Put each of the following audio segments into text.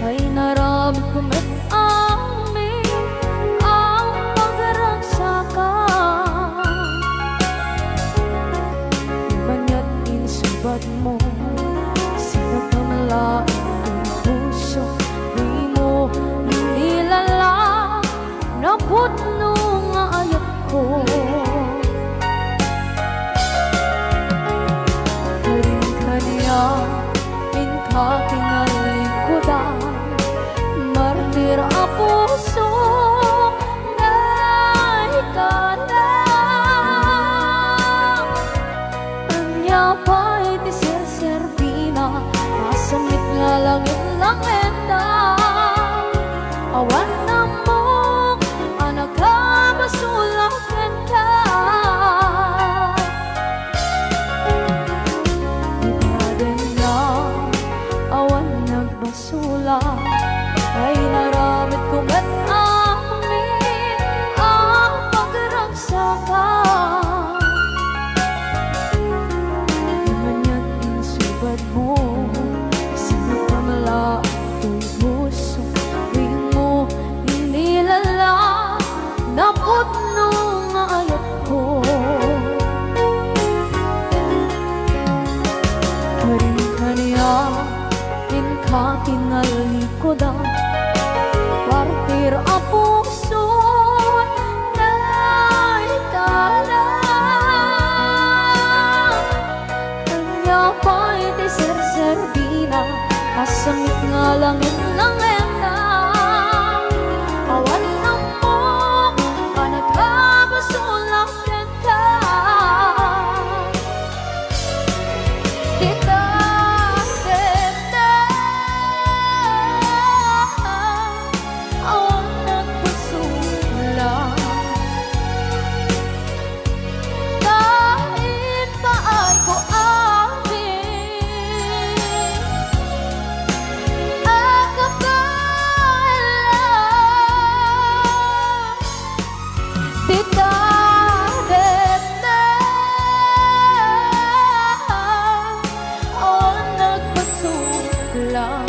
ay naramit ko met amin ang pagragsaka. Banya't insubad mo, sinagdamalain ang puso, di mo nilala na putno nga ayat ko. Karin-kanya inka kinalikodan, martir a puso na ikalang. Anya pa'y di serservina, masamit nga langit lang enda. Awan na mo, anak ka masulak enda. Ibaden na, awan nagbasula, ay naramit ko met amin ang pagragsaka. Manya't insubad mo, sinagdamala ito'y puso, di mo inilala na putno nga ayat ko. Karin-kanya inka kinalikodan, partir a puso na ikalang. Kanya pa'y di serservina, asamit nga langit lang enda. Awan na mo, anak ka masulak enda. Kita denda, awan nagpasulang. Kahit paay ko amin ang kapalan, kita denda, awan nagpasulang.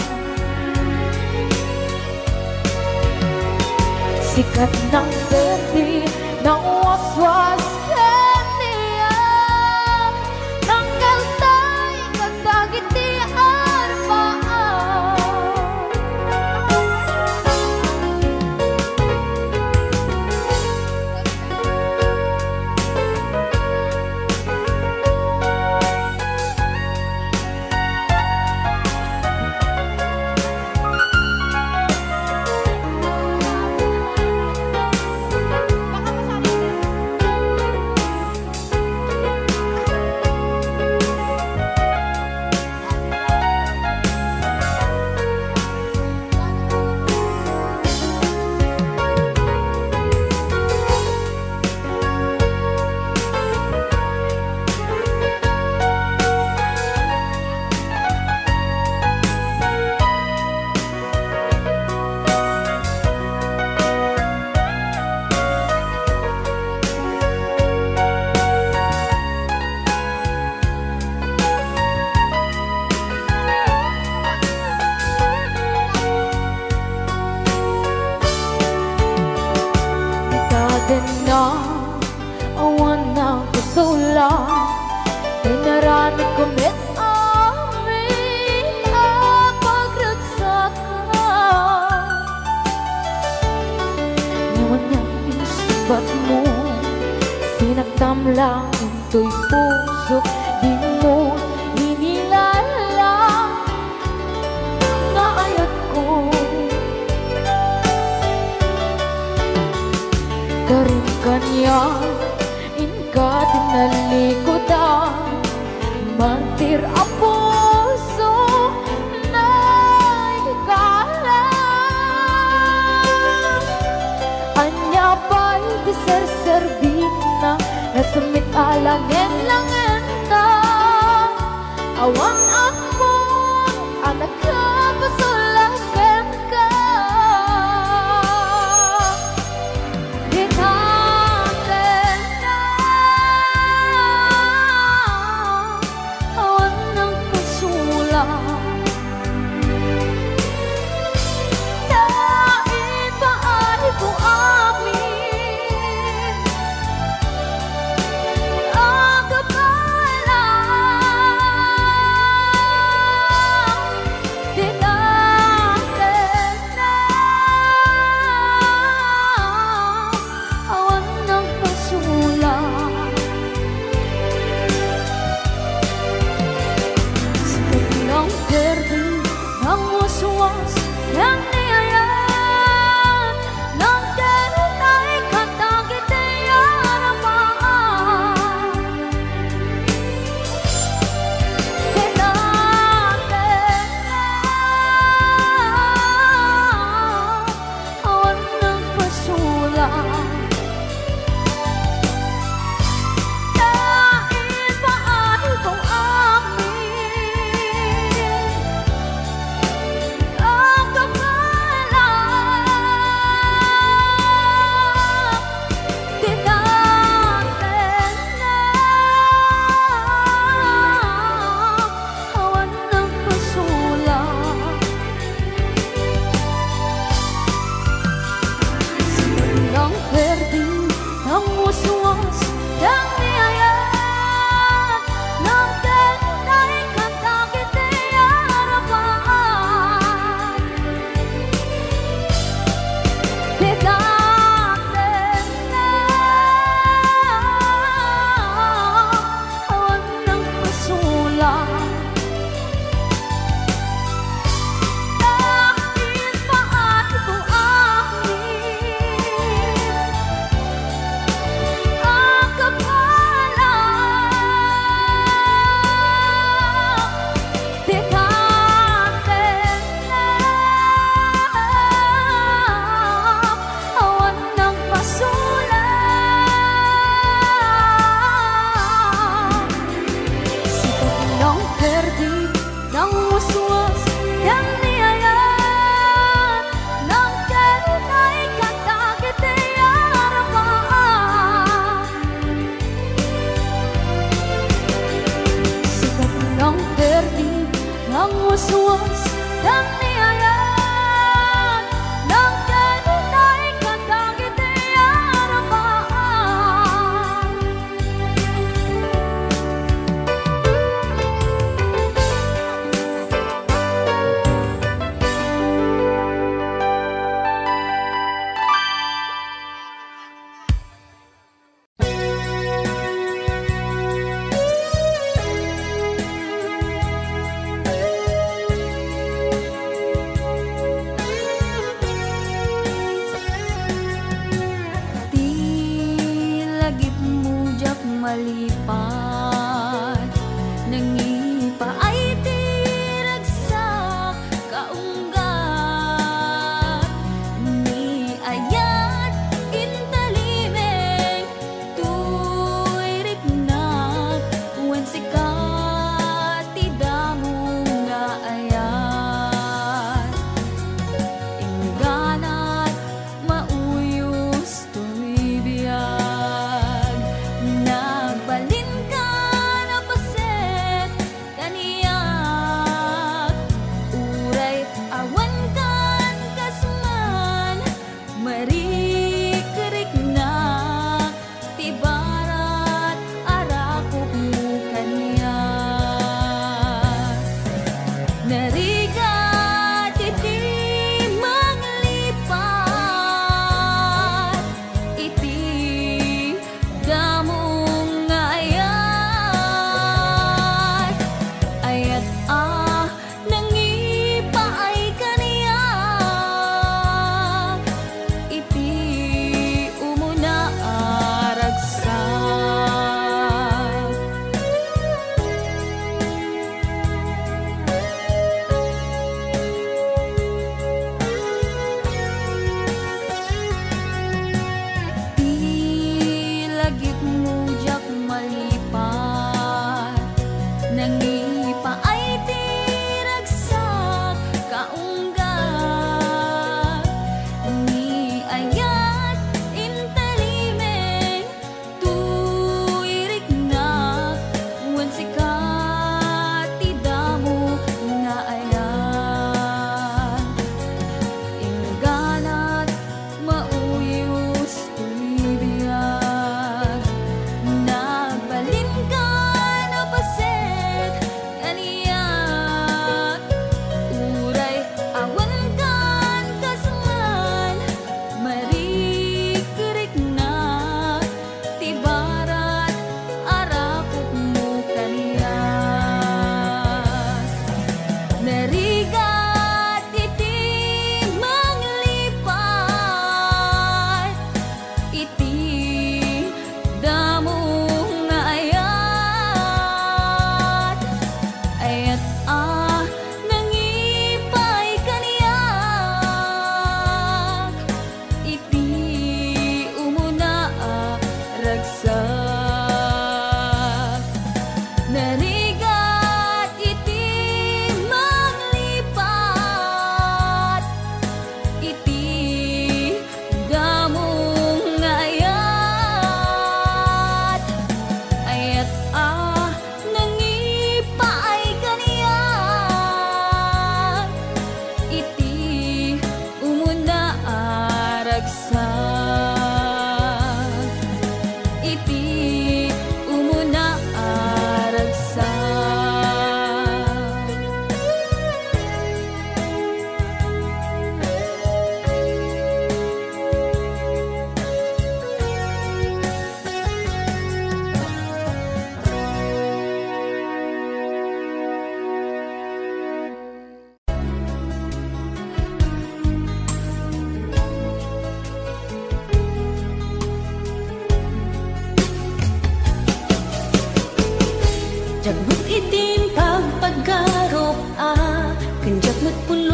Sikat ng berde na waswas kaniya, ng kaltay kagdagit di arbaan. Na awan na kusula, inaramit ko met amin ang pagragsaka. Ngayon na insubat mo, sinagdam lang ito'y puso, di mo inilala na ayat ko. Karin-kanya inka tinalikodan, martir a puso na ikalang. Anya pa'y di serservina, nasamit alangin lang enda. Awan ako, anak ka pasulakan ka. Awan ng yang niayan nang derutay katagit yaramaan kinate awan ng pasulang dahil paay kong amin ang kapal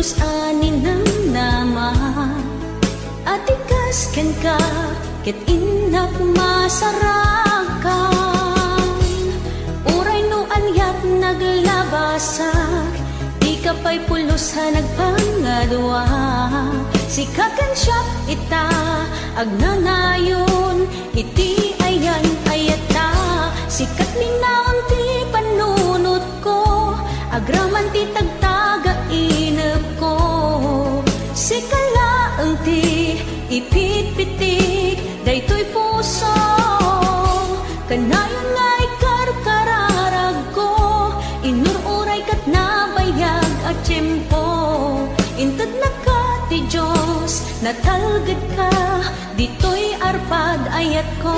pulos anin ng nama at ikas ken ka ket inak masarakan uray no anyat naglabasak di ka pa'y pulos ha nagpangadwa sikakan siya ita agnanayon iti ayan ayata sikat linaon ti panunot ko agraman ti tagtaga inep ko sikalaeng ti ipitpitik daytoy puso kanayon nga ikarkararag ko inururay kat nabayag at tiyempo inted na ka ti Diyos natalged ka ditoy arpad ayat ko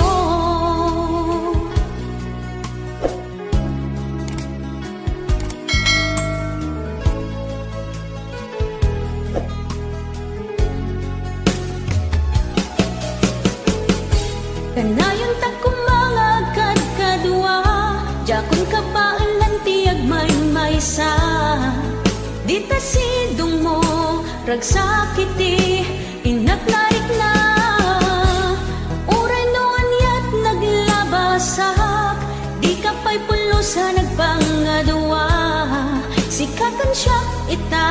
kanayon ta kumangagad kadwa jakon ka paalan ti agmaymaysa dita sidong mo ragsakiti inaknarik na uray no anyat naglabasak di ka pa'y pulos ha nagpangadwa sikatan siya ita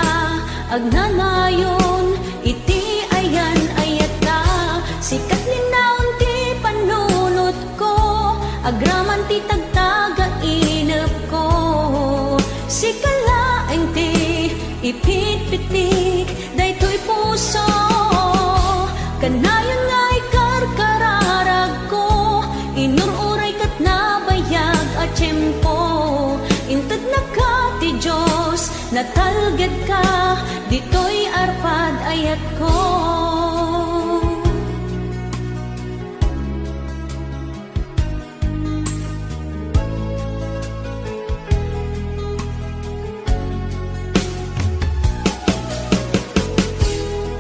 agnanayon iti ayan ayata sikat linaon ti panunot ko agraman ti tagtaga inep ko sikalaeng ti ipitpitik daytoy puso kanayon nga ikarkararag ko inururay kat nabayag at tiyempo inted na ka ti Diyos natalged ka ditoy arpad ayat ko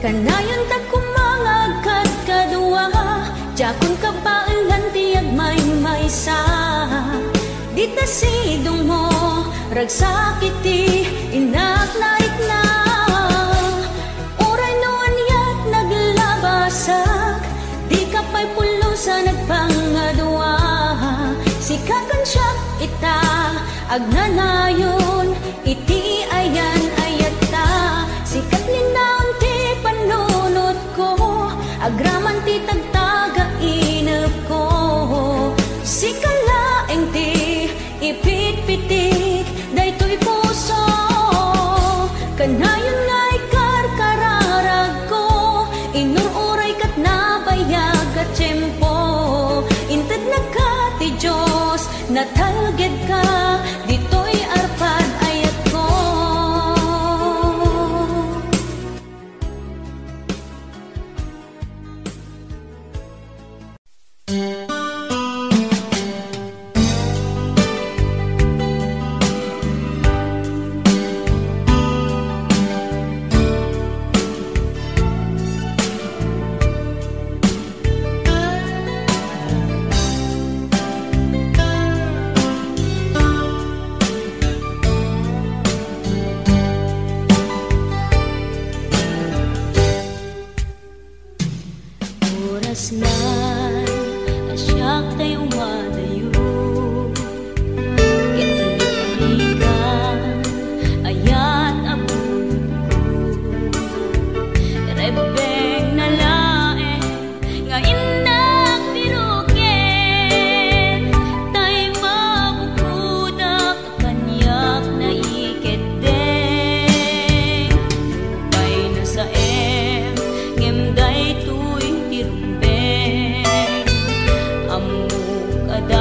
kanayon ta kumangagad kadwa jakon ka paalan ti agmaymaysa dita sidong mo ragsakiti inaknarik na uray no anyat naglabasak di ka pa'y pulos ha nagpangadwa sikakan siya ita agnanayon iti ayan ayata sikat linaon ti panunot ko agraman ti tagtaga inep ko sikalaeng ti ipitpitik daytoy puso kanayon nga ikarkararag ko inururay kat nabayag at tiyempo inted na ka ti Diyos natalged ka ditoy arpad ayat ko tuy tirumben amuk ada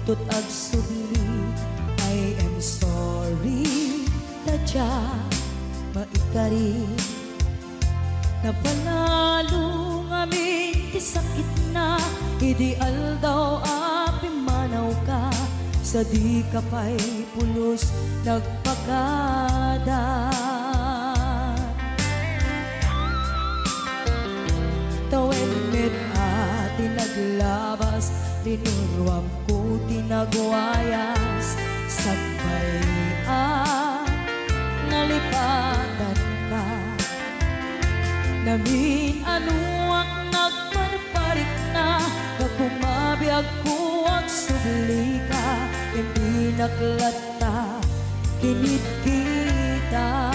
tut ag subli. I am sorry, tadya maikari. Napanalo ngamin ti sakit na, ideal daw api manaw ka. Sa di ka pa'y pulos nagpagada. Tawen met ati naglabas, tinuruam ko tinagwayas. Sagbayan, nalipatan ka. Namin ano ang nagparparik na, pagkumabiyag ko ang subli ka. Hindi naklata, kinit kita.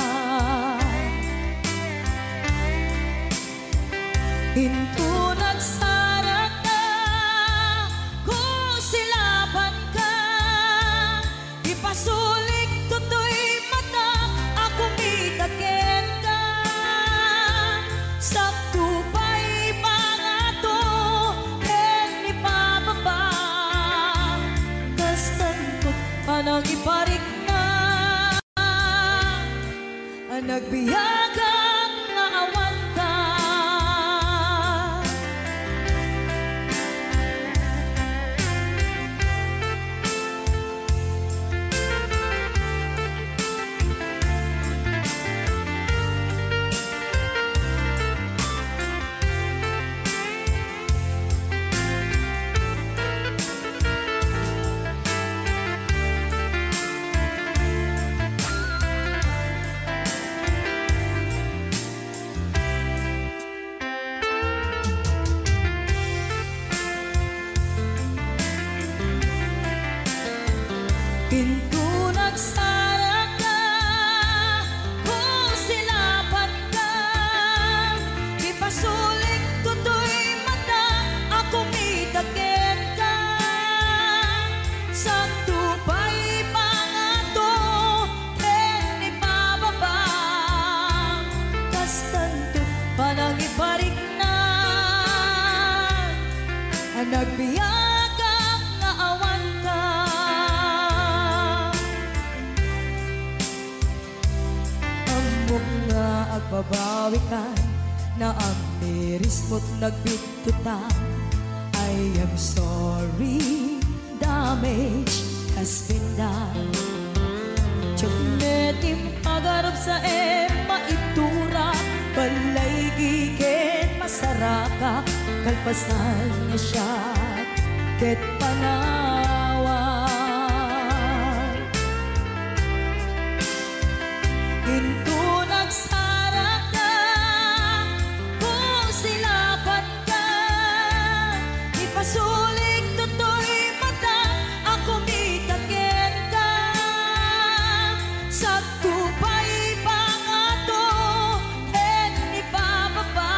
Hinto nagsarap na, kung silaban ka. Ipasulik tutoy mata, ako mitakin ka. Sakto pa'y pangato, en ipababa. Kastantot panang iparik na, ang nagbiyagang nga awan ka. Hinto nagsara ka, kung silaban ka. Ipasulik tutoy mata, ako mitakin ka. Sakto pa'y pangato, en ipababa. Kastanto panang iparik na, ang nagbiyagang nga awan ka. Nga agbabawi ka, na ang miris mo't nagbitutan. I am sorry, damage has been done. Tiyagnetim agarap sa maitura, balay giken masaraka. Kalpasan niya siya, ket panawan. Hinto nagsara ka, kung silaban ka. Ipasulik tutoy mata, ako mitakin ka. Sakto pa'y pangato, en ipababa.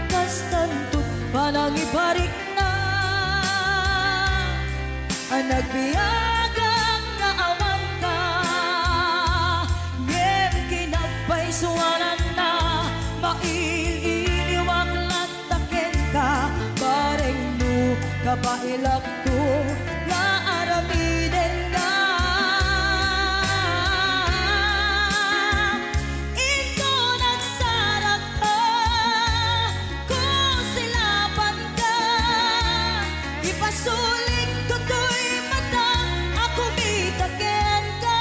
Kastantot panang ibarik na, ang nagbiyagang nga awan ka. Suwanan na, maililiwag lantakin ka. Bareng mo, kabailak to, nga aramiden ka. Ito nagsarap ka, kung silaban ka. Ipasulik tutoy mata, ako mitakin ka.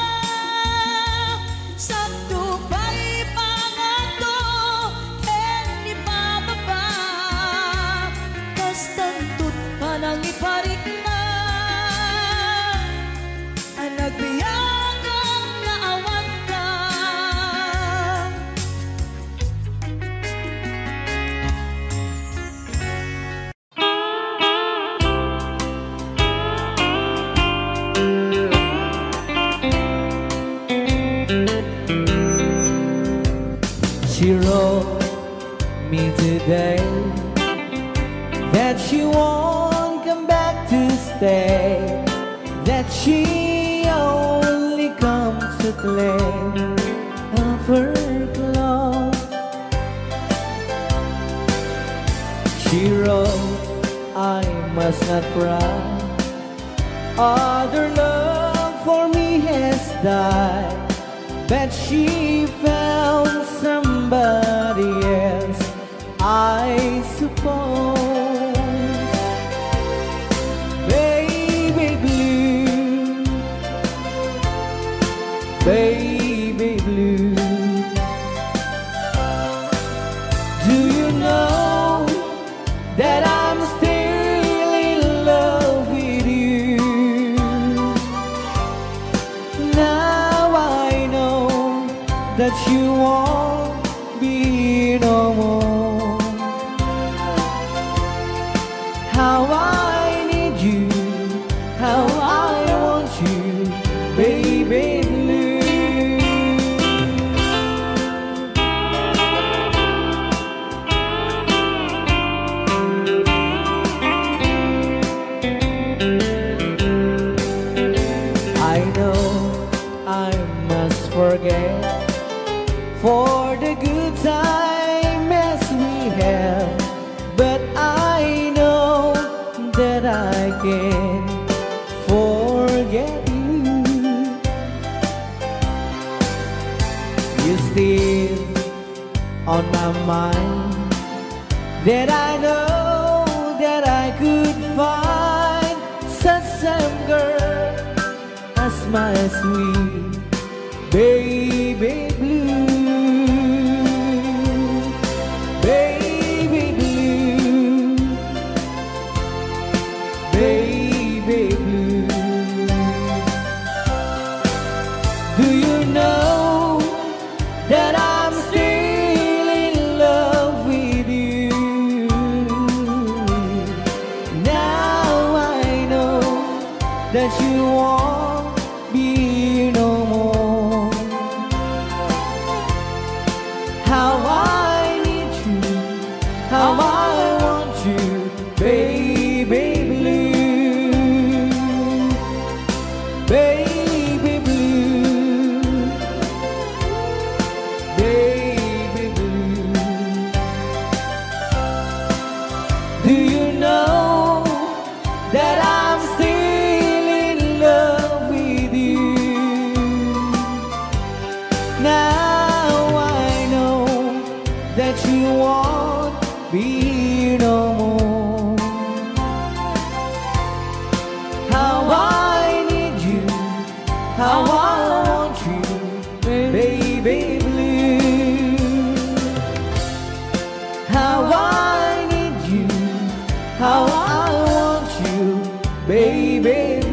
Sakto pa'y pangato, en ipababa. Kastantot panang iparik na, ang nagbiyagang nga awan ka. She wrote me today that she won't come back to stay, that she only comes to claim of her clothes. She wrote, I must not cry, Other love for me has died, but she found somebody else, I suppose. Baby blue, baby blue, do you know that I'm still in love with you? Now I know that you won't be no more. How I need you, how I want you, baby blue. I know I must forget for the good times we have, but I know that I can forget you. You're still on my mind, that I know that I could find such some girl as my sweet baby blue. Baby blue, baby blue, do you know that I'm still in love with you? Now I know that you won't be no more. How I need you, how I want you, baby blue, baby blue, baby blue. Do you know that I'm still in love with you? Now I know that you won't be no more. How I need you, how I want you, baby blue. How I need you, how I want you, baby blue.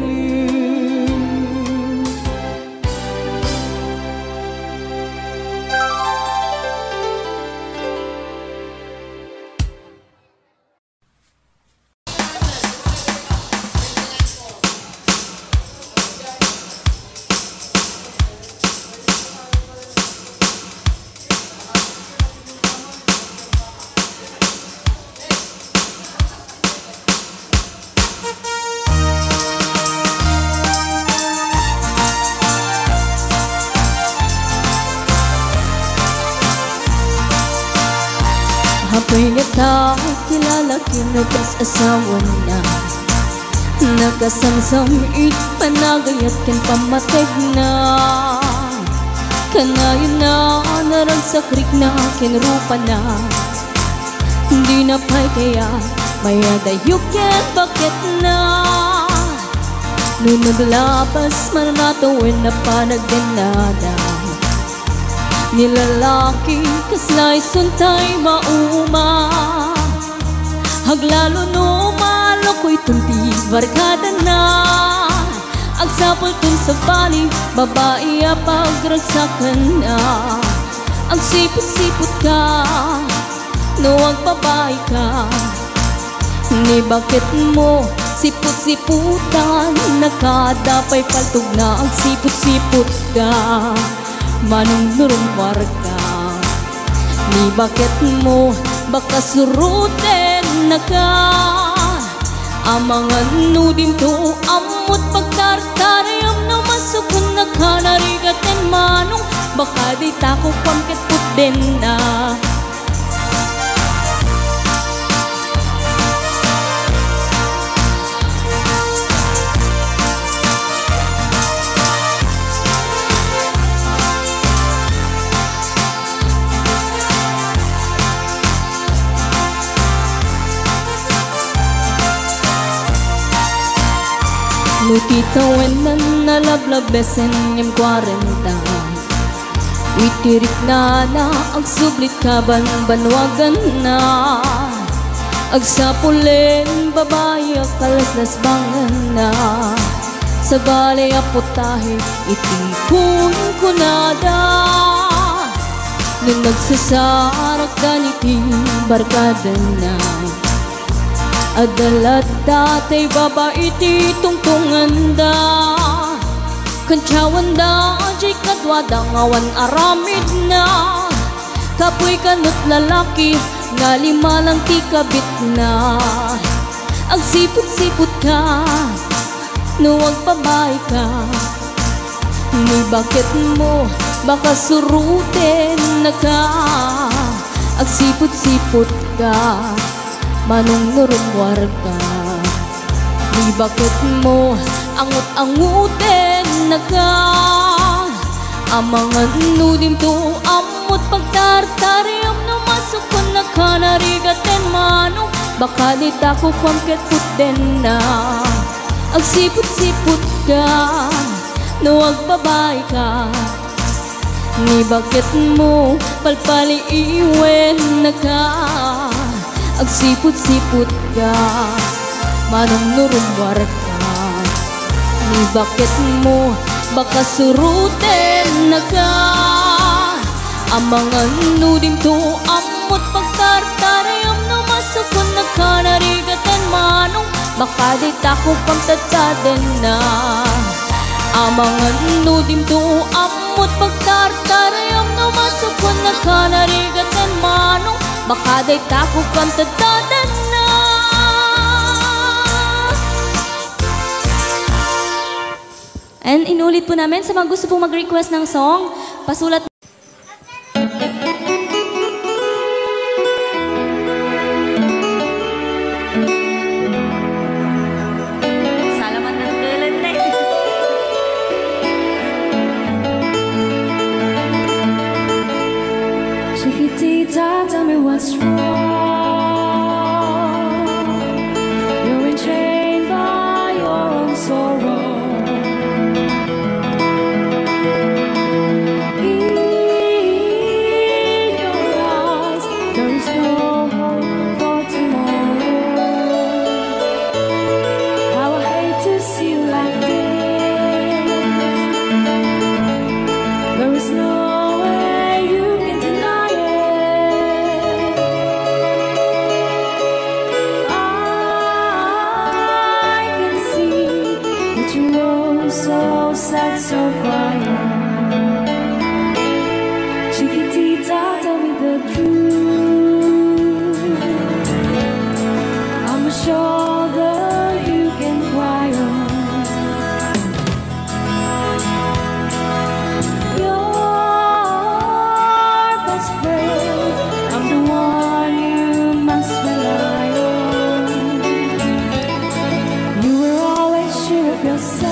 Ako'y nakakilala, kinag-asawa na. Nagasamsamit, panagayat kan pamateg na. Kanayon na, naragsakrik na, kinrupa na. Hindi na pa'y kaya, mayadayok yan, bakit na? Noon naglabas, manatawin na panagdanada. Nilalaki, kaslay suntay mauma. Haglalo no maloko'y tunti, barkada na. Agsapol tun sa bali, babae pagragsakan na. Ang sipot-sipot ka, no ang babae ka. Ni bakit mo sipot-siputan, nakadapay paltog na ang sipot-sipot ka. Manong nurumwar ka, ni bakit mo baka suruten na ka. Amangan nudim to amot pagkarkarayam na masukun na ka. Narigatan manong baka di tako pamkit put din na. Nutita when nalablabesen yung 40. Witirik na ag sublit kaban banwagan na. Ag sapulin babae kalaslas bangan na. Sa balay aputahe itikun kunada. Nung nagsasarak ganiti barkada na. Adalat datay babae ti tungtungan da. Kantsawan da jay kadwada ngawan aramid na. Kapoy kanot lalaki nga lima lang ti kabit na. Ang sipot-sipot ka nuwag babae ka. Ni bakit mo baka surutin na ka. Ang sipot-sipot ka manong nurumwar ka. Ni bakit mo angut-angutin na ka. Amangan nudim to amot pagtartariam no masukon na ka narigaten manong. Baka di tako kwamket puten na. Ang sipot-sipot ka nuwag babae ka. Ni bakit mo palpali iwen na ka. Ag sipot-sipot ka manong nurumwar ka. Ni bakit mo baka surutin na ka. Amangan nudim to amot pagtartariam no masukon na ka narigatan manong. Baka di tako pagtataden na. Amangan nudim to amot pagtartariam no masukon na ka narigatan manong. Baka day tako pagtataden na. And inulit po namin sa mga gusto pong mag-request ng song, pasulat. Salamat na tulan na. Chiquitita, tell me what's wrong. You're enchained by your own sorrow. So sad, so quiet. Chiquitita, tell me the truth. I'm a shoulder you can cry on. Your best friend, I'm the one you must rely on. You were always sure of yourself.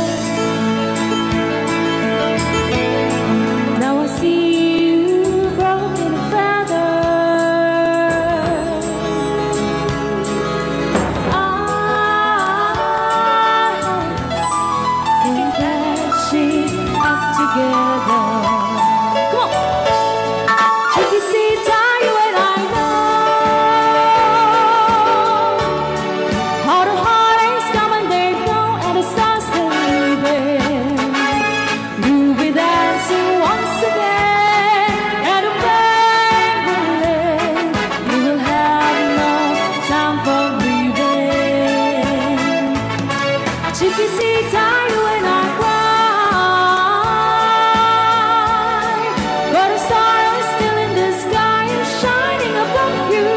Chiquitita, you and I cry, but a star is still in the sky and shining above you.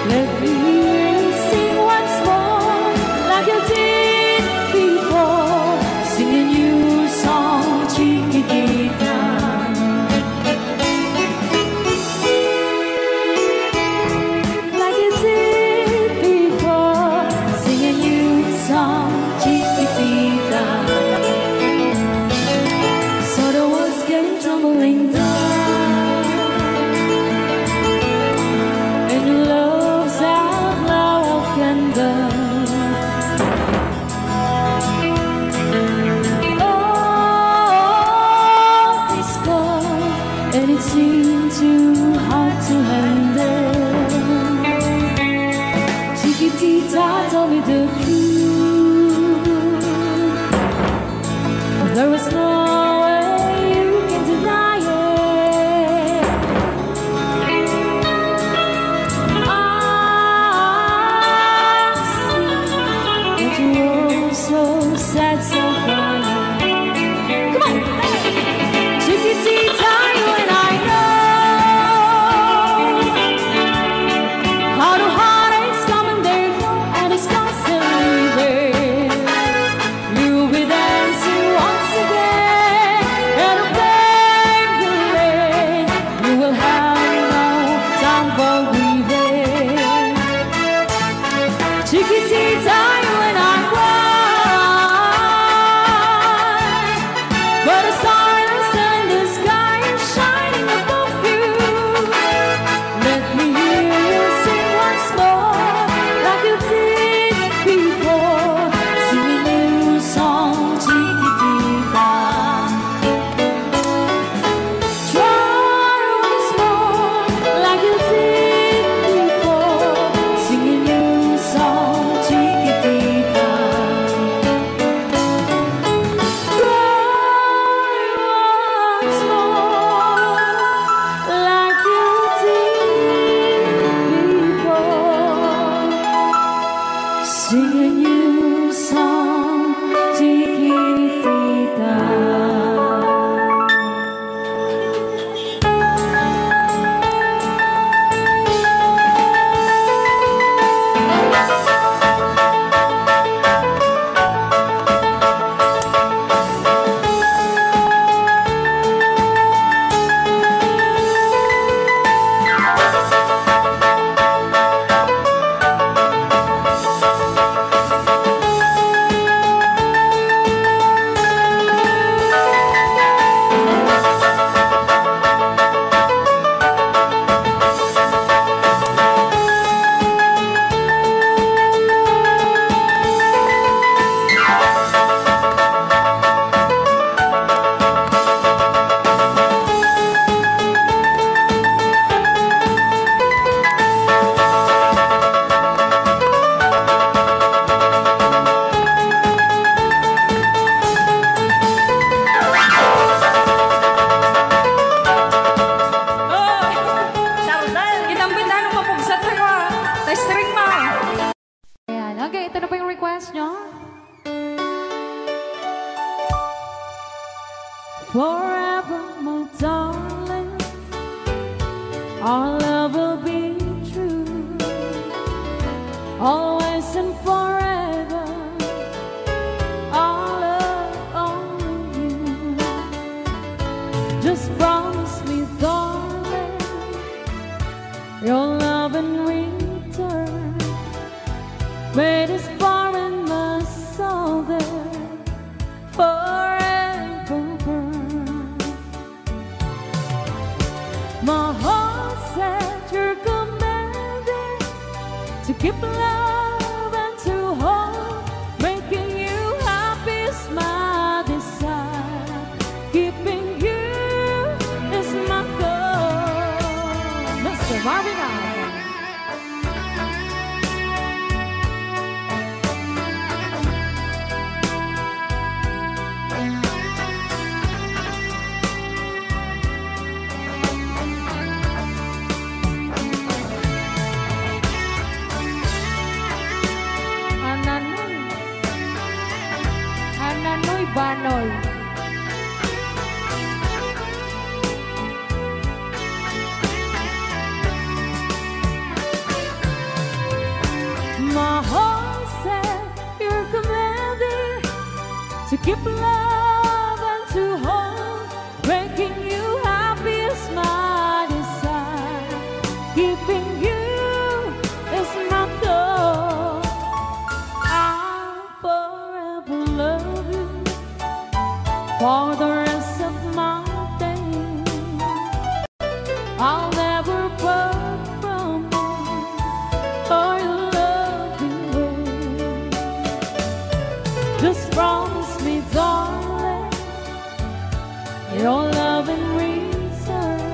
Let me hear you sing once more, like you did before, sing a new song, Chiquitita. Like you did before, sing a new song, Chiquitita. So the walls came tumbling down, and love's out now can go. and it seemed too hard to handle. Chiquitita told me the truth. There was no way you can deny it. I see that you were so sad, so crying. Come on, Chiquitita, you and I know how the heartaches come and they go, and it's constantly there. You'll be dancing once again in a paper lane. You will have no time for grieving. Chiquitita, you and I cry, but a star is still in the sky and shining above you. Let me hear you sing once more, like you did before. Sing a new song, Chiquitita. Try once more, like you did before. Sing a new song, Chiquitita. Sing a new song, Chiquitita. Ayan, okay, ito na po yung request nyo. Forever, my darling, our love will be true. Always and forever, our love only you. Just promise me, darling, your love in return. Made us far in my soul there forever burn. My heart said you're commanded to keep love and to hold. Making you happy is my desire. Keeping you is my goal. Mr. Marvin Allen. Ananoy Banoy. My heart said you're commanded to keep love and to hold. Making you happy is my desire. Keeping you is my goal. I'll forever love you for the rest of my days. I'll never part from you or your loving ways. Just promise me, darling, your love in return.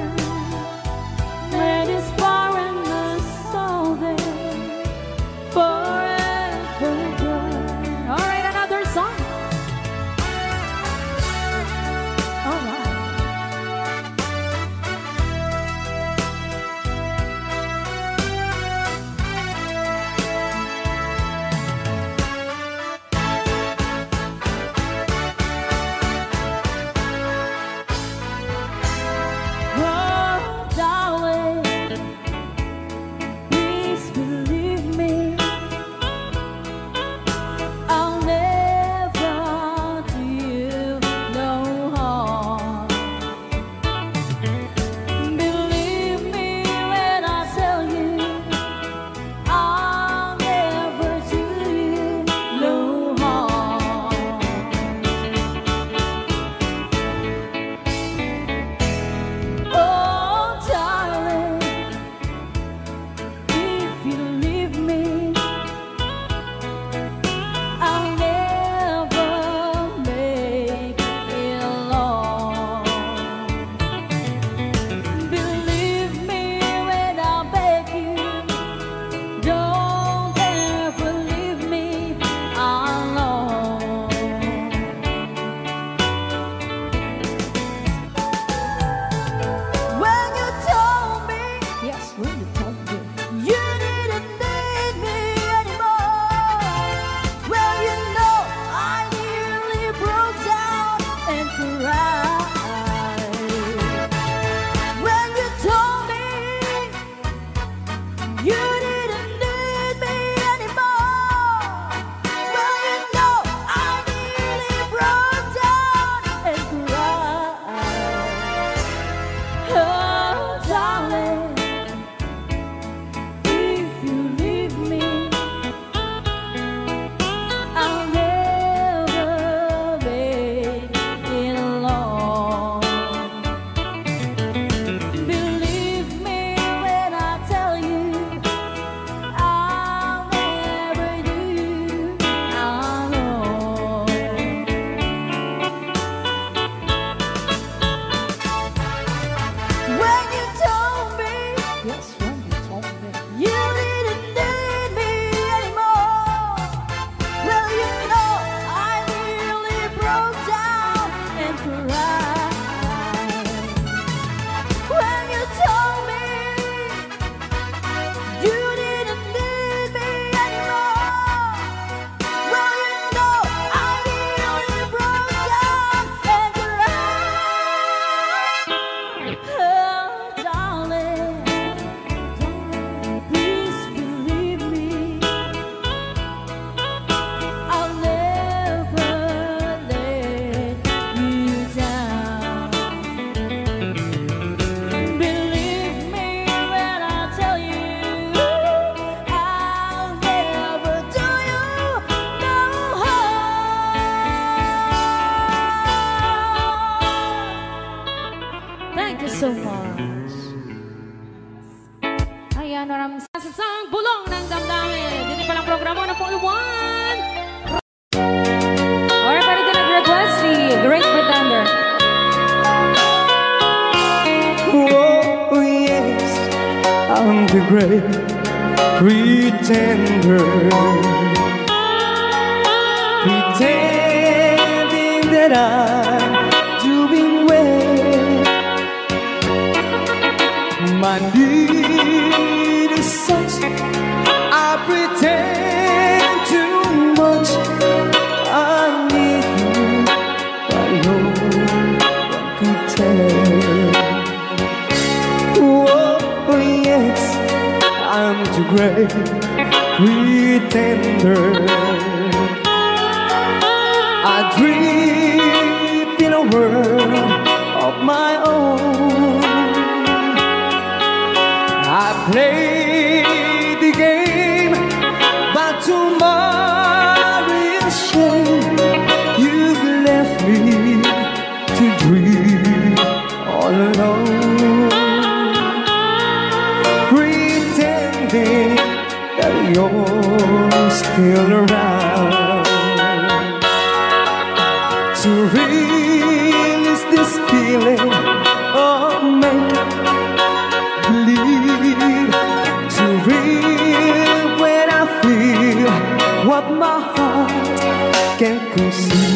Oh, darling, if you leave me, I'll never make it alone. Believe me when I tell you, I'll never do you alone. When you told me, yes, when you told me you didn't need me anymore, well, you know I really broke down and cried. When you told me you didn't need me anymore, well, you know I really broke down and cried. Oh, darling, please believe me, I'll never let you down. Believe me when I tell you, I'll never do you no harm. Thank you so much. Ayan, maraming sa bulong ng damdamin. Dito palang programa na po iwan. Alright, pwede din nag-request si Great Pretender. Oh, yes, I'm the great pretender. Pretending that I'm doing well. My need is such, I pretend too much. I need you, but no one could tell. Oh, yes, I'm the great pretender. I dream in a world of my own. I play the game, but tomorrow is shame. You've left me to dream all alone, pretending that you're still around. To release this feeling of make-believe, to real when I feel what my heart can't conceive.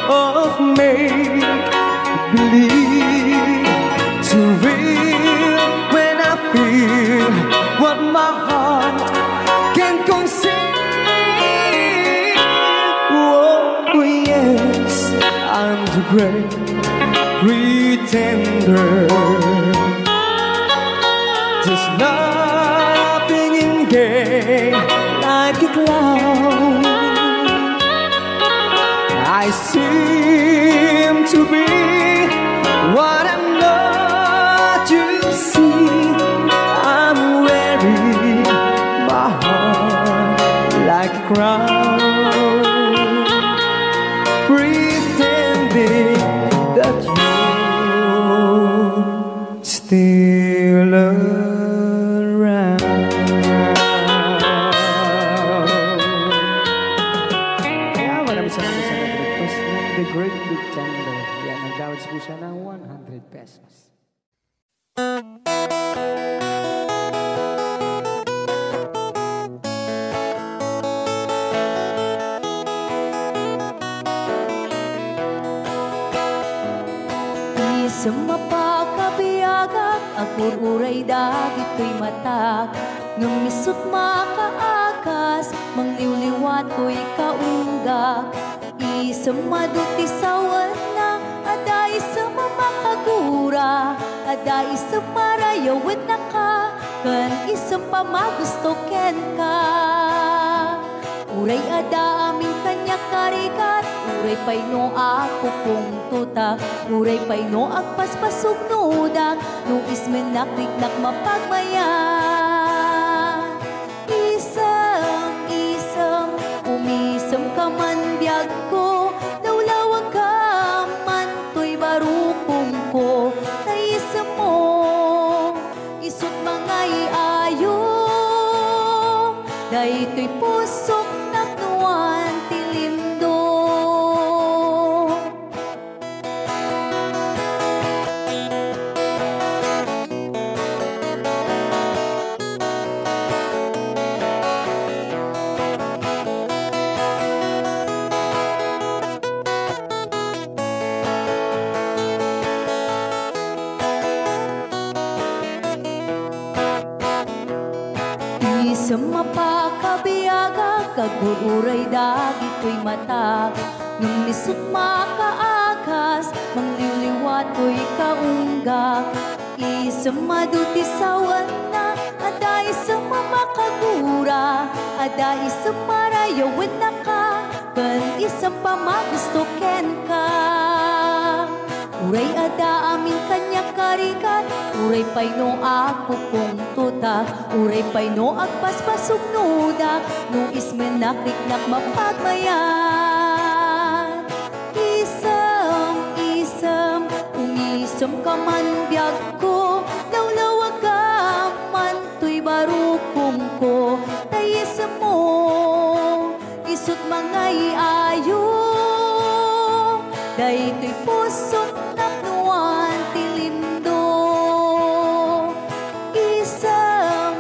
Of make-believe, to real when I feel what my heart can conceive. Oh, yes, I'm the great pretender, just laughing in gay like a clown. I seem to be what I'm not, you see. I'm wearing my heart like a crown, pretending that you're still around. Kaya maraming salamat sa nag-request ng The Great Pretender. Yan, nag-downloads po siya ng 100 pesos. Isang mapakabiyagak, agur-uray dagit ko'y matak. Numisot makaakas, mangliwliwat ko'y kaunggak. Isang maduti sawan na, ada isang mamakagura. Ada isang marayawin na ka, kan isang pamagusto ken ka. Uray ada aming kanya karikat, uray pay no ako kung tuta. Uray pay no agpaspasog nuda, no ismenakliknak mapagmayan. Isam, umisam ka man biyag ko, lawlawag ka man to'y barukong ko. Naisam mo, isot mga iayo, dahi to'y pusok naknuan tilimdo. Isang mapakabiyaga, kagururay dagit ko'y matak. Nung lisot makaakas, mangliwliwat ko'y kaunggak. Isang maduti sawan na, ada isang mamakagura. Ada isang marayawin na ka, kan isang pamagusto ken ka. Uray ada amin kanya karikat, uray pay no ako kung tuta. Uray pay no agpaspasog nuda, no ismenakliknak mapagmayan. Isam, umisam ka man biyag ko, lawlawag ka man to'y barukong ko. Tayisam mo, isot mga iayo, dahi to'y pusot naknuan tilindo. Isam,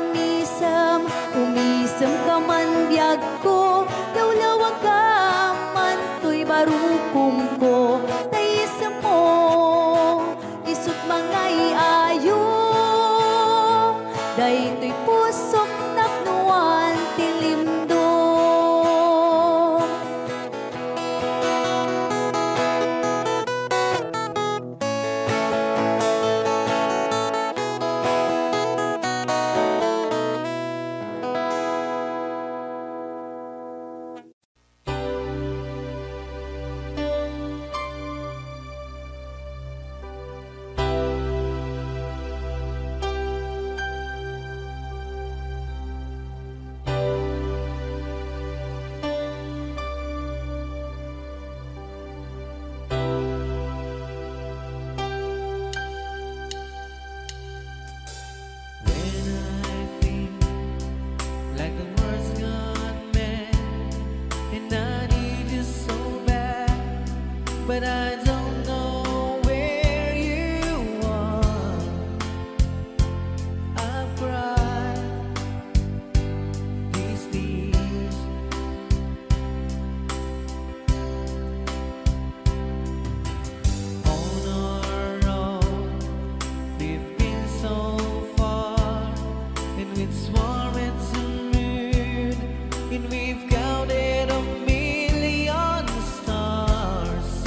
umisam ka man biyag ko, lawlawag ka man to'y barukong ko. Tayisam mo, isot mga iayo, dahi to'y pusok naknuan tilimdo. But I don't know where you are. I've cried these tears. On our own, we've been so far, and with sworn it's a moon, and we've counted a million stars.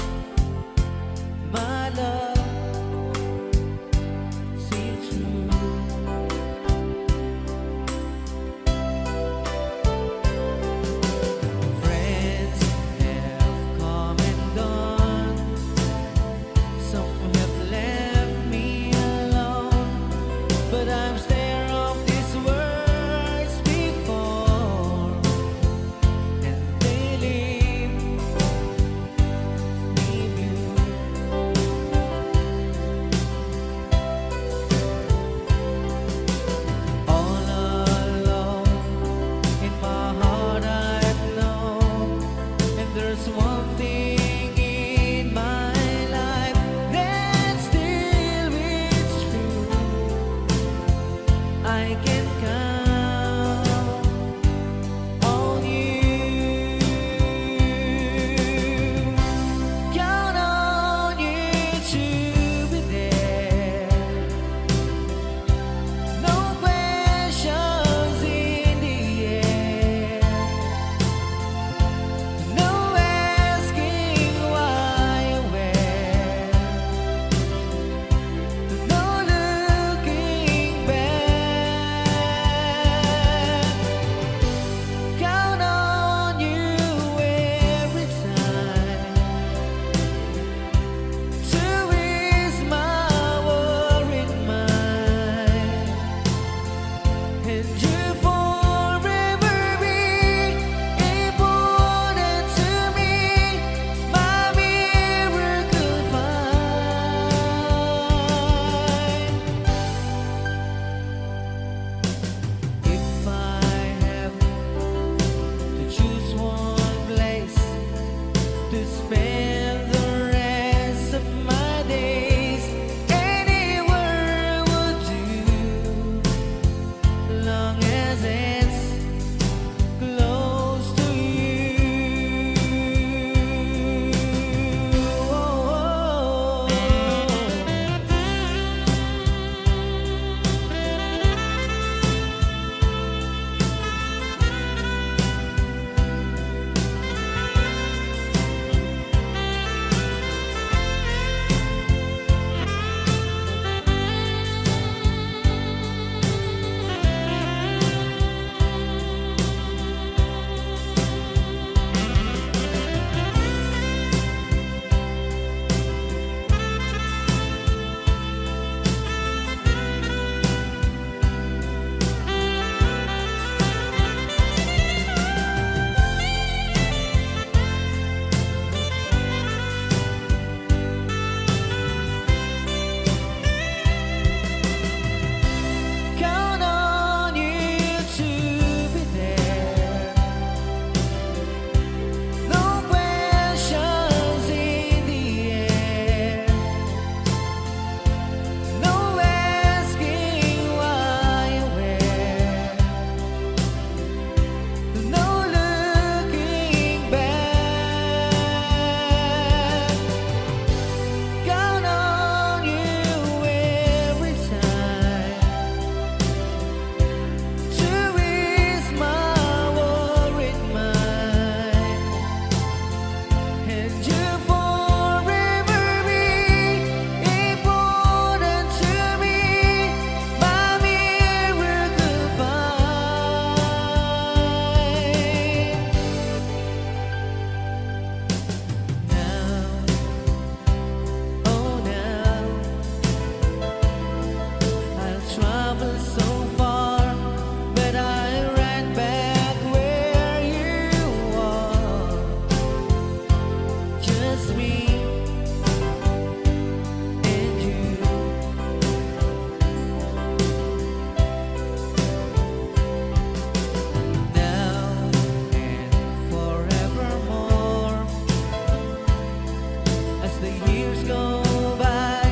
the years go by,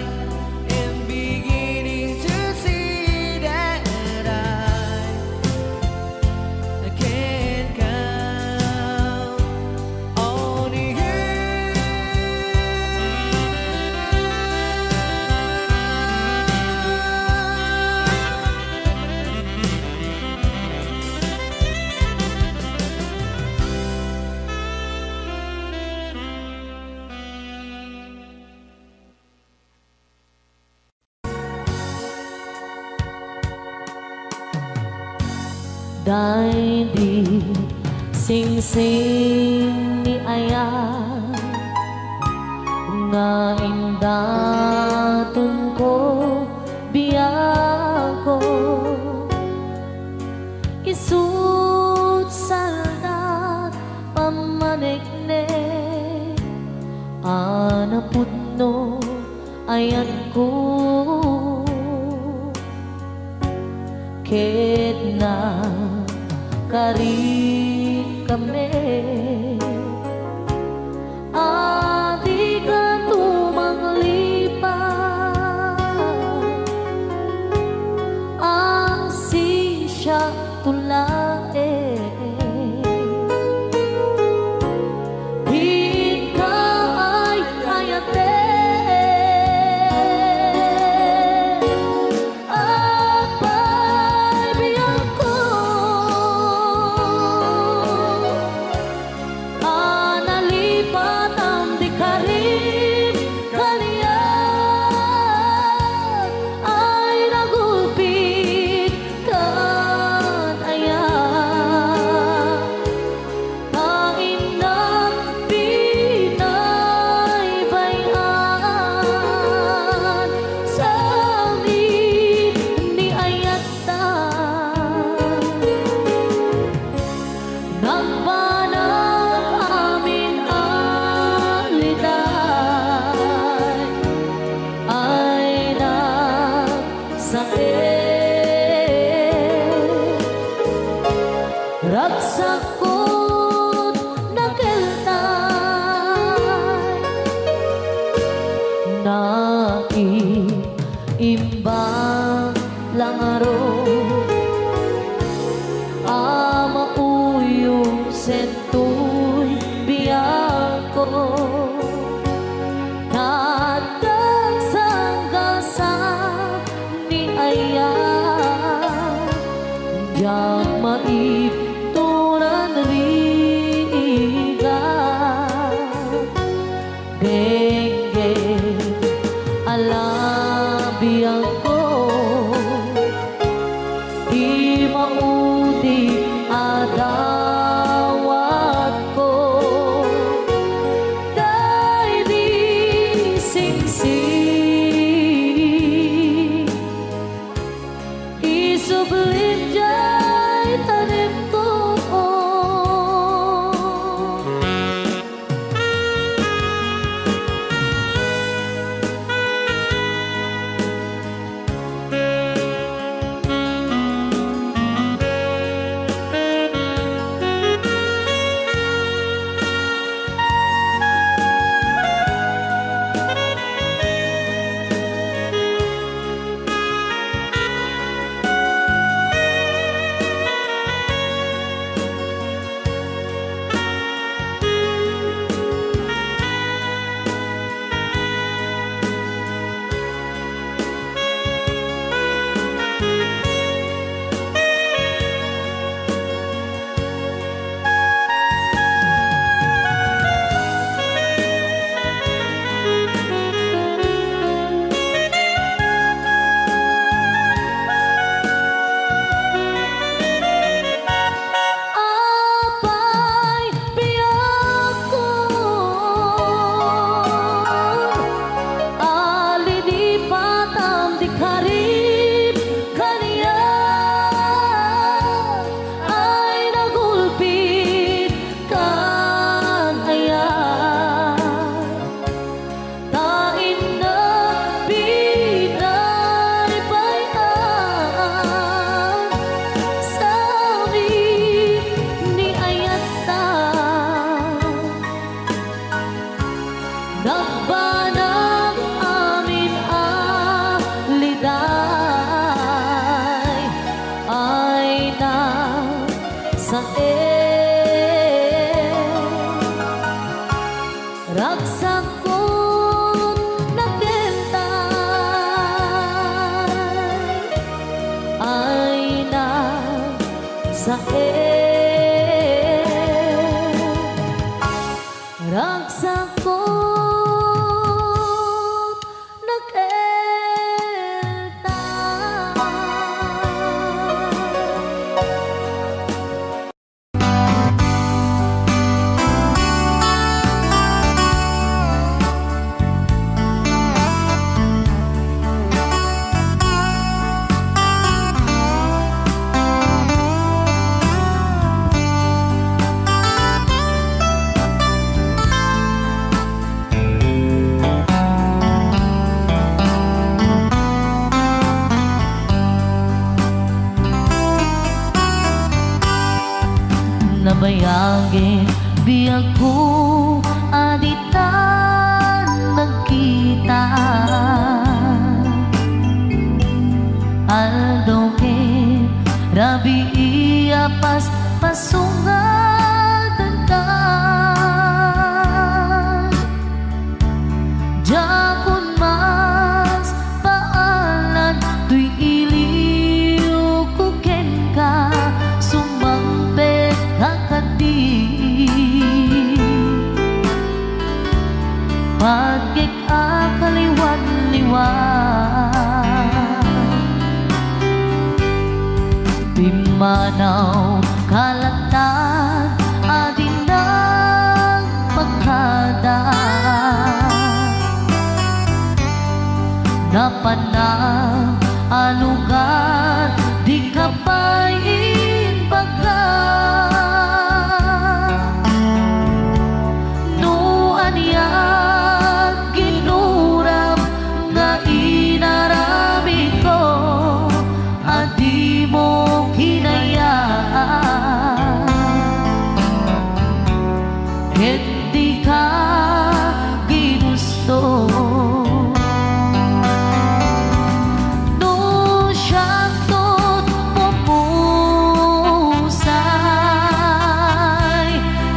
and beginning to see that I can't count on you. Daigdig sing-sing ni Aya nga indatun ko biyako isut salda pamaniknek anapudno ayan ko ket na kari kami adi ka tumanglipat ang sisya tulae hika ay hayate ragsakot nakeltay naiimbang langaro amauyong sentoy biyako natag sanggasa ni Aya yang maipturan riga denge alabiyang ko di maudi adawat ko dahil di sakot nagkentay ay nagsaet ragsakot nagkentay. Nabayagin biyag ko aditan nagkita aldo ke rabi iya pas pasungatan ka jakun mas paalan tuy iliw ko ken ka sumampet kakadi pagkik akaliwan-liwan Pimanaw kalatan adin ng pagkada napanang alugar di kapain baga nuan yan ginuram nga inarami ko adi mo hinayaan hindi ka ginusto no siyang pumusay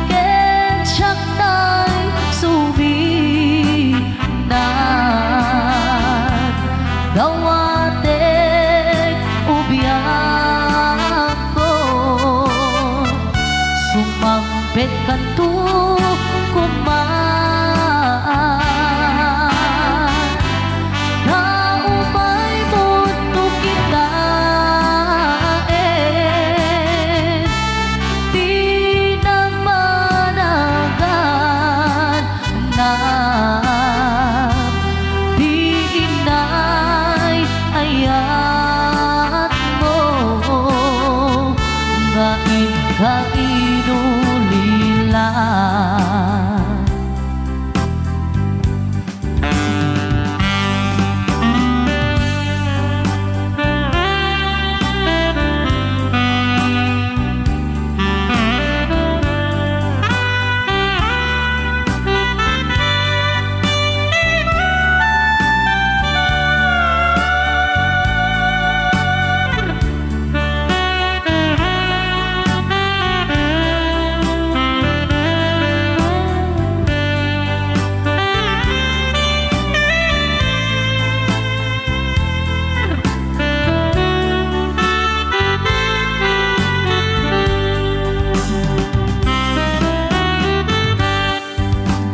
ken siyak tay suminan dawatek ubiyang ko sumampet kanto kumaan na umay mundo kita di namanagan na di inay ayat mo nga ikainulilan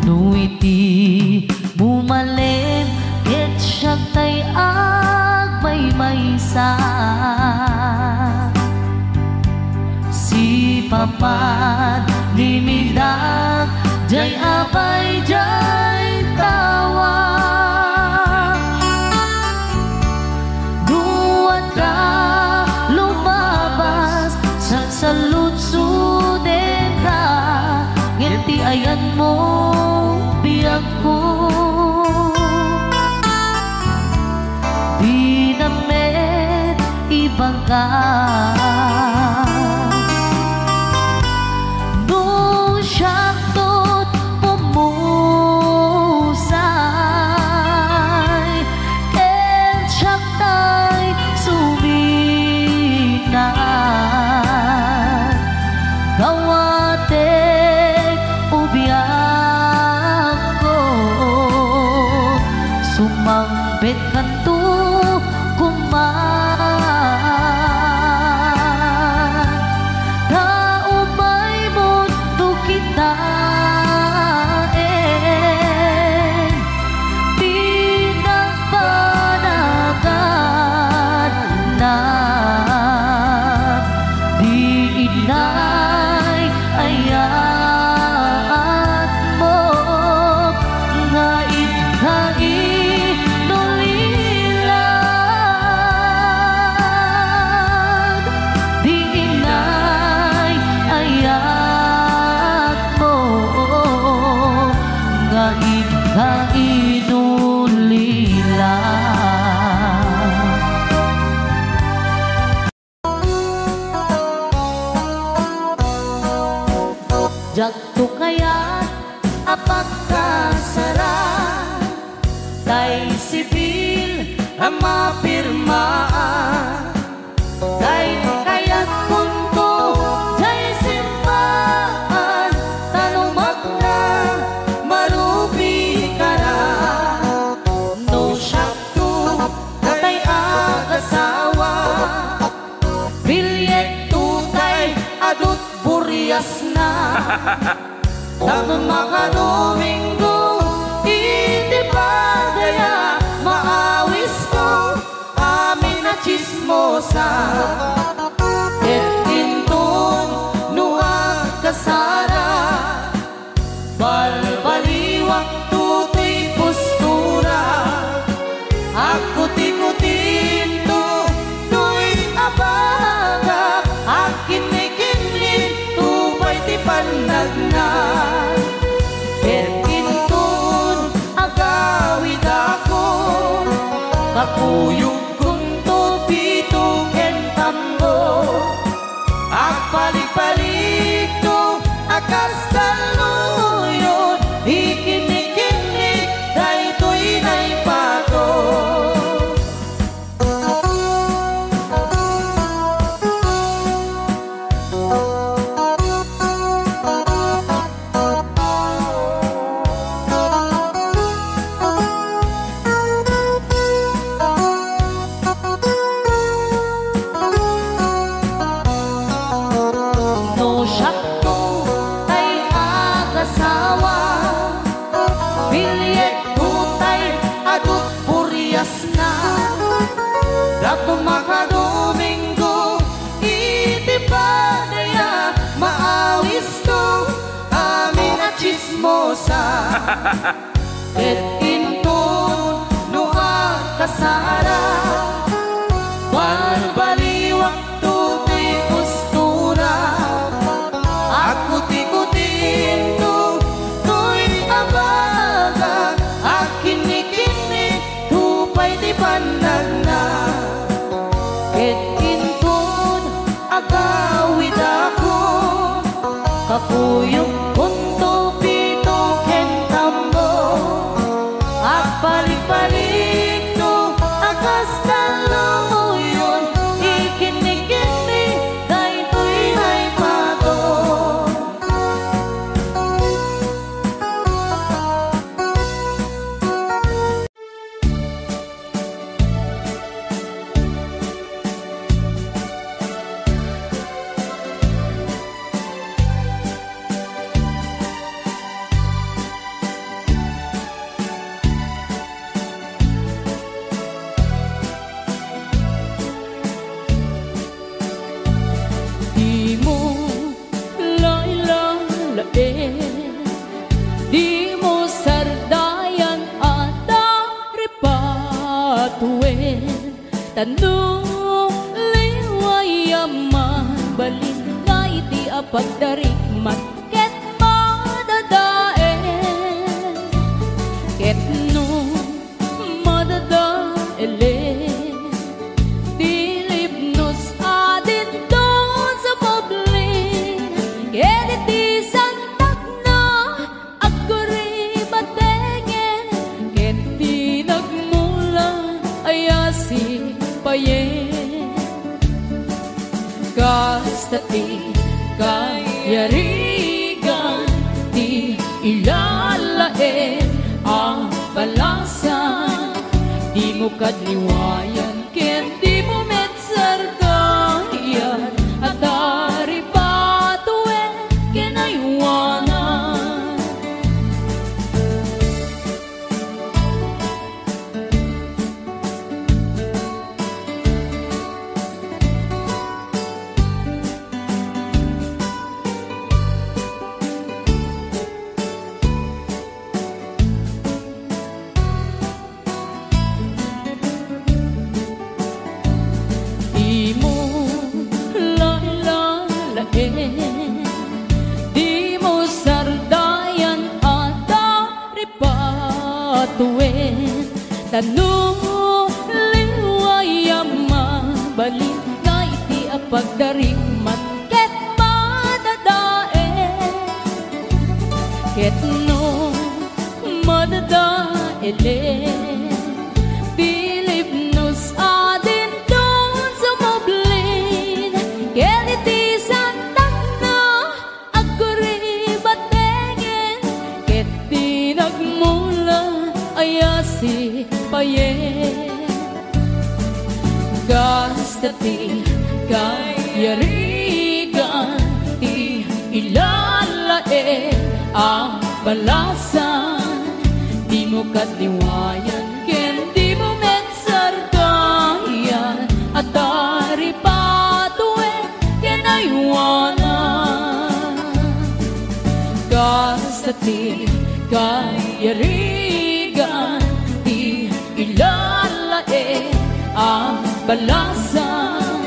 nuiti bumalin ket siyak tay agmaymaysa si papan limidak jay abay jay tawa duat ka lumabas sa saludsuden ka ngiti ayan mo biyag ko di namet ibang ka no siyak tot pumusay ken siyak tay suminan gawatek ubiyag ko Mambet kanto kuman Taumay mundo kita Pinapanagan na Di inay ayat mo Nga inulilan Di inay ayat mo Nga inulilan Jagto kaya't apagkasara Tay sibil ang mapirmaan Tay kaya't punto Tay simbahan Tanumak na marubi ka na No syakto tay agasawa Bilyet tutay adut burias na Tapos mga Domingo, hindi pa kaya maawis ko amin na chismosa. Et intong nuwag kasara, balbaliwak tutoy postura. Ako tikutin to, to'y abaga, akin may kinlin, tupay ti panagnan. Erkintun agawid ako, kapuyog kong tupito kentambo. Agpalik-palik to, akas kaluyon, ikinik-inik, dahito'y naipato. Dato mga Domingo, iti pa daya maawis to amin na chismosa. Et intun nuwag kasara, balbaliwak tutoy postura. Ako tikutin to, to'y abaga, akinik-inik, tupay di panagna. Et intun agawid ako, kapuyog punto pito kentambo. Agpalik-palik to, akas kaluyon, ikinik-inik, dahito'y naipato. Di mo lailalain, di mo sardayan at aripatuin. Tanong liwayaman, balin nga iti apagdarikmat, ket madadaen. Ket no madadaelen, dilibnos adin doon sa pobling. Ket iti santak na aguri batengen, ket di nagmula ayasi payen. Kasta ti kayarigan, di ilalaen ang balansa. di mo kadliwayan ken di mo metsardayan at dari patuen ken aywanan. Di mo sardayan at daripatuin tanuliwayam mabalin na iti apagdariman ket madadae ket no madadaele Pilipnos adin don sumoblin ket iti ayasi payen gastati kayarigan ti ilalae ang balasan di mo kadliwayan ken di mo metsardayan at dari patuen ken aywanan gastati kayarigan di ilalae ang balasan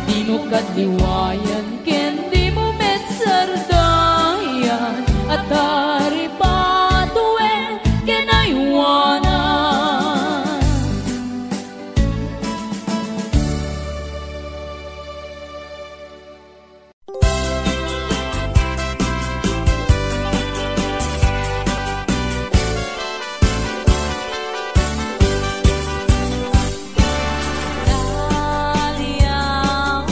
di mo kadliwayan ken di mo metsardayan at dari patuen ken aywanan. Daliang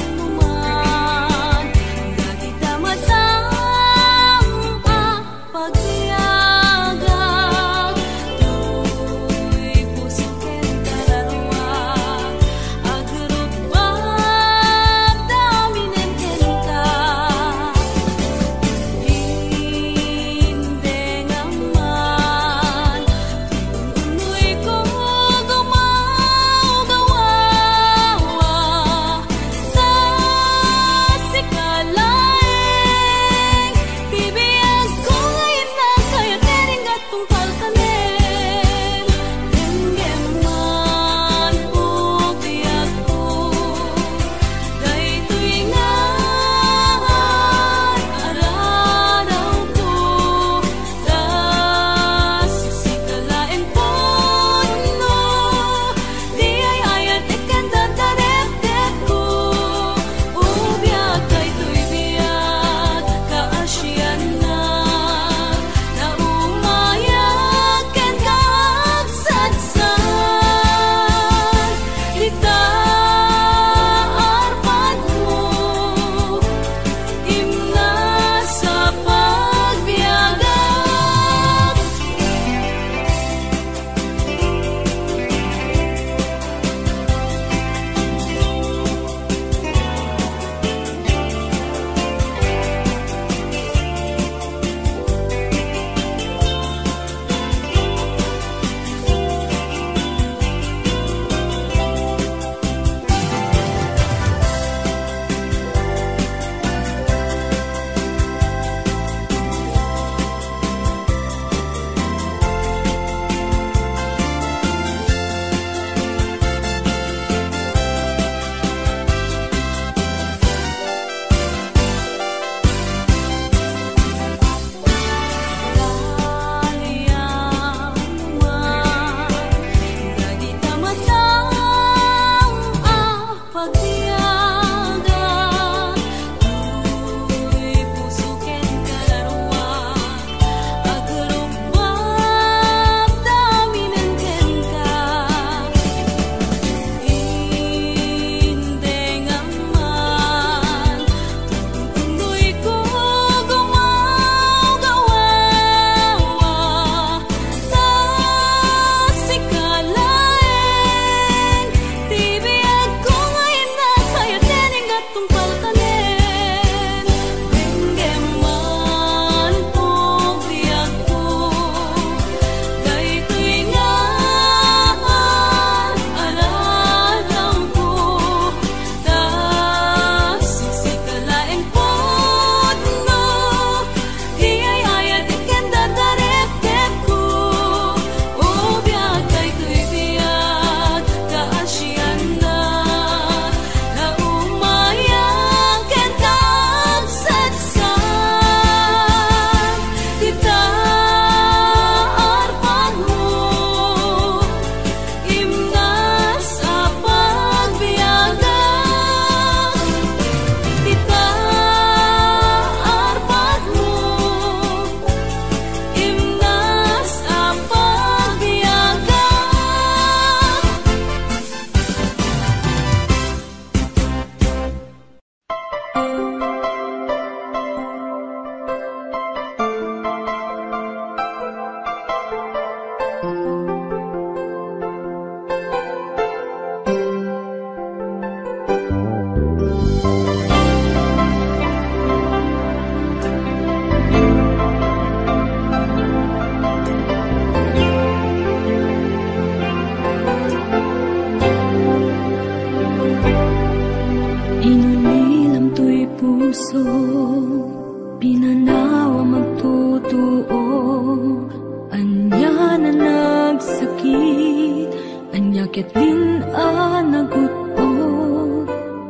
Ketlin anagut-o,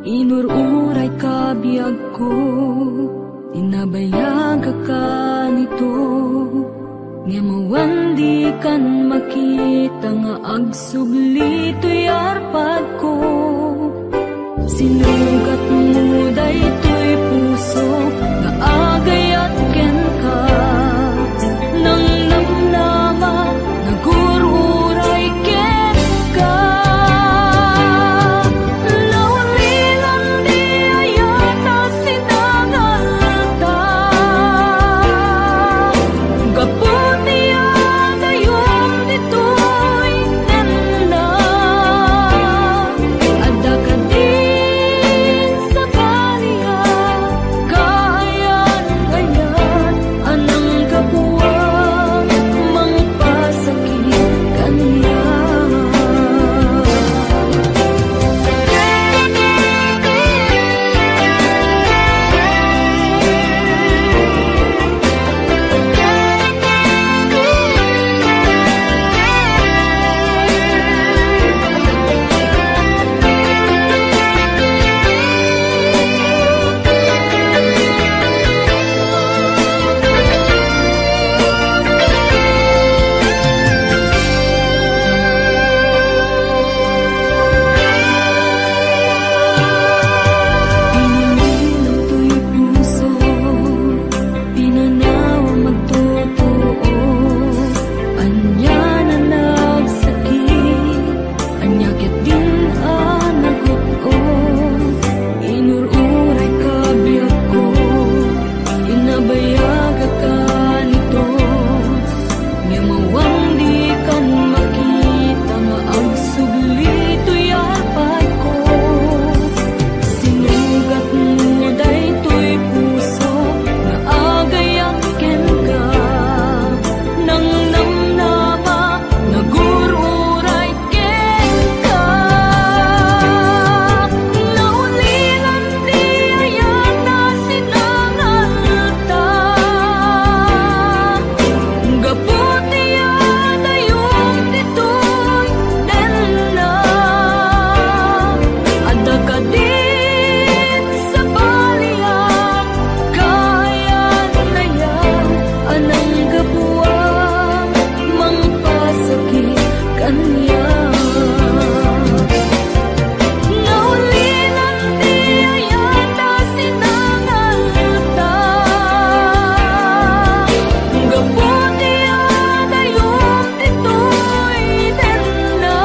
inururay ka biyag ko, inabayag ka nito, nga mawandi kan makita nga agsubli to'y arpad ko. Sinugat mo daytoy puso, nga agayat ken ka, nang namnama, nagururay ken ka. Naulilan di ayata sinangalta, gaputi agayom dito'y nanda, adda ka din sa baliya, kayan ayat anang kapuwang mangpasakit kaniya. Pinilinom to'y puso, pinanawa magtotoo, anya na nagsakit, anya ket din anagot-o, inururay ka biyag ko, inabayag ka nito, nga mawang di kan makita nga agsubli to'y arpad ko. Sinugat mo daytoy puso, nga agayang ken ka, nang namnama, nagururay ken ka. Naulilan di ayata sinangalta, gaputi agayom dito'y nanda, adda ka din sa baliya, kayan ayan anang kapuwang mangpasakit kaniya. Naulilan di ayata sinangalta, gaputi agayom dito'y nanda,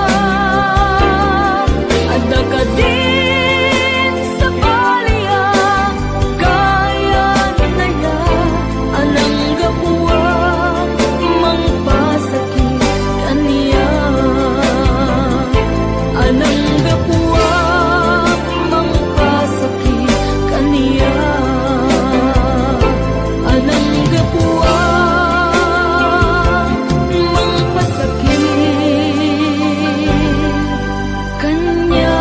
adda ka din sa baliya, kayan ayan anang kapuwang mangpasakit kaniya. Anang kapuwang mangpasakit kaniya, anang kapuwang mangpasakit kaniya.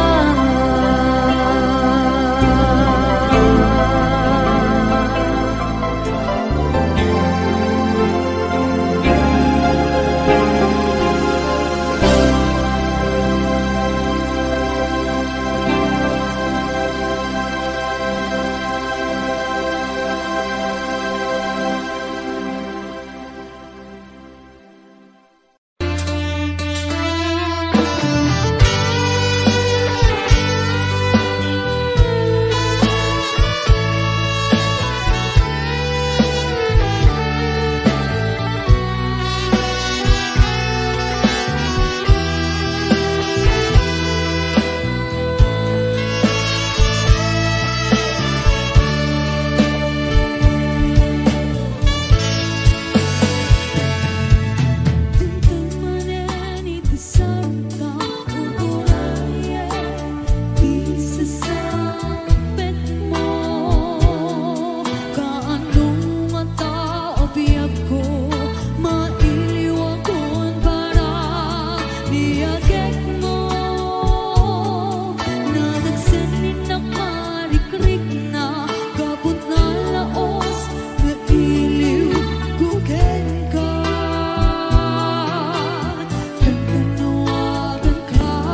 Ka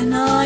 na